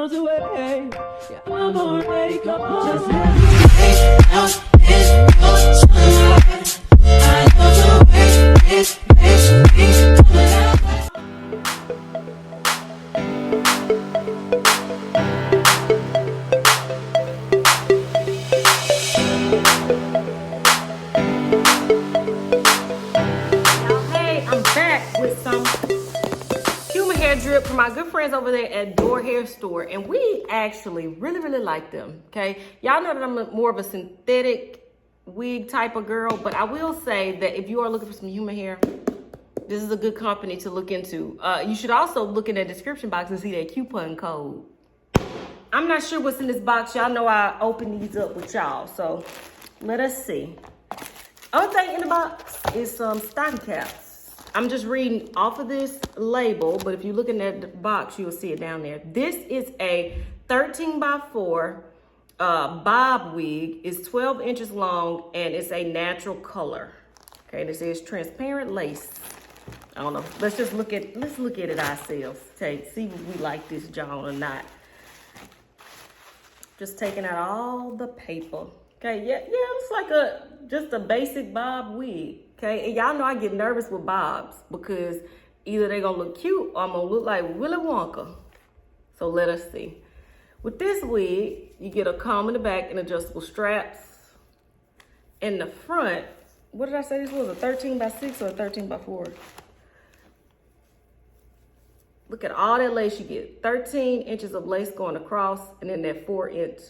miles away. Yeah, I'm already gone. Just let me out in your sunlight. I know the way it makes me come alive. With some human hair drip from my good friends over there at DOR Hair store, and we actually really like them. Okay, y'all know that I'm more of a synthetic wig type of girl, but I will say that if you are looking for some human hair, this is a good company to look into. You should also look in the description box and see that coupon code. I'm not sure what's in this box. Y'all know I open these up with y'all, so let us see. Only thing in the box is some stocking caps. I'm just reading off of this label, but if you look in that box, you'll see it down there. This is a 13x4 bob wig. It's 12 inches long, and it's a natural color. Okay, this is transparent lace. I don't know. Let's look at it ourselves. Okay, see if we like this John or not. Just taking out all the paper. Okay, yeah, it's like just a basic bob wig. Okay, and y'all know I get nervous with bobs because either they're gonna look cute or I'm gonna look like Willy Wonka. So let us see. With this wig, you get a comb in the back and adjustable straps. In the front, what did I say this was, a 13x6 or a 13x4? Look at all that lace you get. 13 inches of lace going across, and then that 4-inch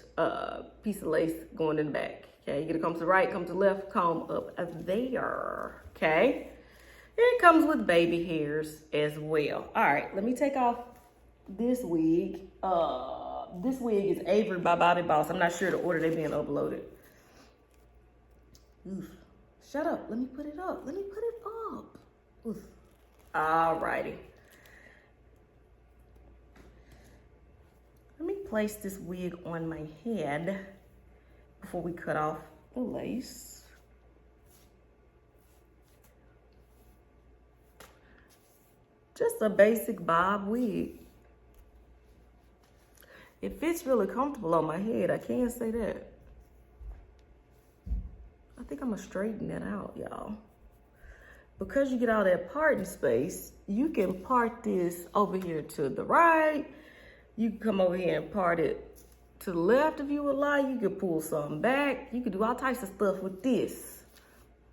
piece of lace going in the back. Okay, you get to come to the right, come to the left, comb up there, okay? And it comes with baby hairs as well. All right, let me take off this wig. This wig is Avery by Bobby Boss. I'm not sure the order they're being uploaded. Oof. Shut up, let me put it up. Let me put it up. Oof. All righty. Let me place this wig on my head before we cut off the lace. Just a basic bob wig. It fits really comfortable on my head, I can say that. I think I'm gonna straighten that out, y'all. Because you get all that parting space, you can part this over here to the right. You can come over here and part it to the left if you would like. You could pull something back. You could do all types of stuff with this.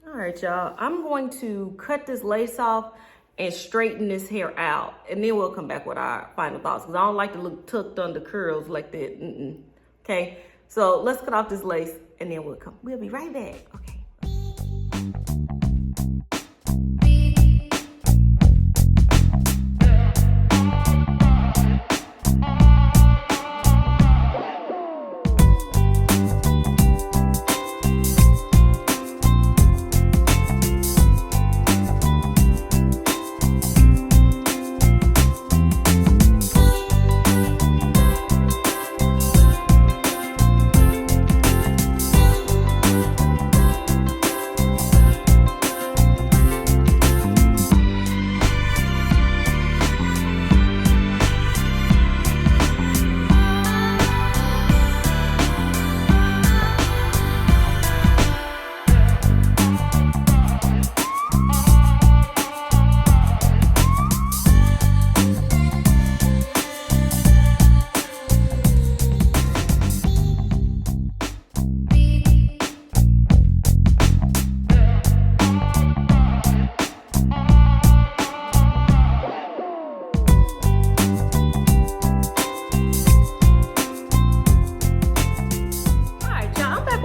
All right, y'all. I'm going to cut this lace off and straighten this hair out. And then we'll come back with our final thoughts, because I don't like to look tucked under curls like that. Okay, so let's cut off this lace and then we'll be right back. Okay.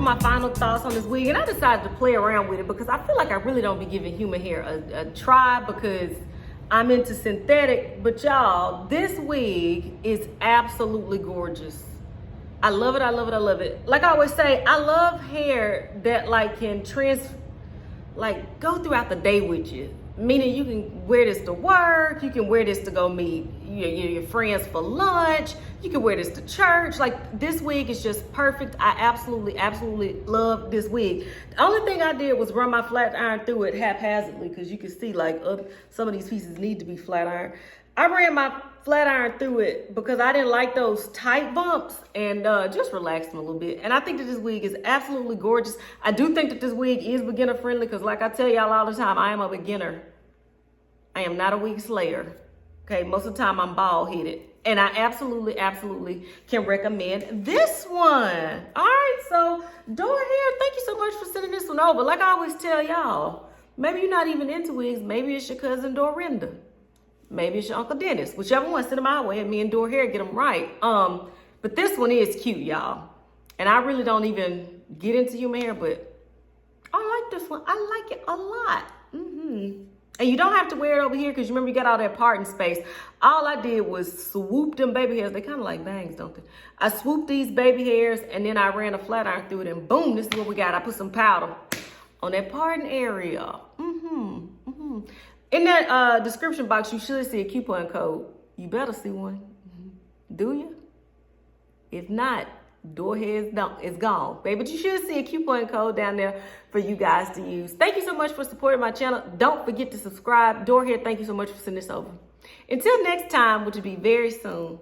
My final thoughts on this wig, and I decided to play around with it because I feel like I really don't be giving human hair a try because I'm into synthetic. But y'all, this wig is absolutely gorgeous. I love it, I love it, I love it. Like I always say, I love hair that can go throughout the day with you. Meaning you can wear this to work, you can wear this to go meet your friends for lunch, you can wear this to church. Like, this wig is just perfect. I absolutely love this wig. The only thing I did was run my flat iron through it haphazardly, because you can see some of these pieces need to be flat iron. I ran my flat iron through it because I didn't like those tight bumps and just relaxed them a little bit. And I think that this wig is absolutely gorgeous. I do think that this wig is beginner friendly because like I tell y'all all the time, I am a beginner. I am not a wig slayer. Okay, most of the time I'm bald headed. And I absolutely can recommend this one. All right, so Dorhair, thank you so much for sending this one over. Like I always tell y'all, maybe you're not even into wigs. Maybe it's your cousin Dorinda. Maybe it's your Uncle Dennis. Whichever one, send them my way and me and Dorhair get them right. But this one is cute, y'all. And I really don't even get into human hair, but I like this one. I like it a lot. And you don't have to wear it over here because you remember you got all that parting space. All I did was swoop them baby hairs. They kind of like bangs, don't they? I swooped these baby hairs and then I ran a flat iron through it and boom, this is what we got. I put some powder on that parting area. In that description box, you should see a coupon code. You better see one. Do you? If not, Dorhair is gone, baby. But you should see a coupon code down there for you guys to use. Thank you so much for supporting my channel. Don't forget to subscribe. Dorhair, thank you so much for sending this over. Until next time, which will be very soon.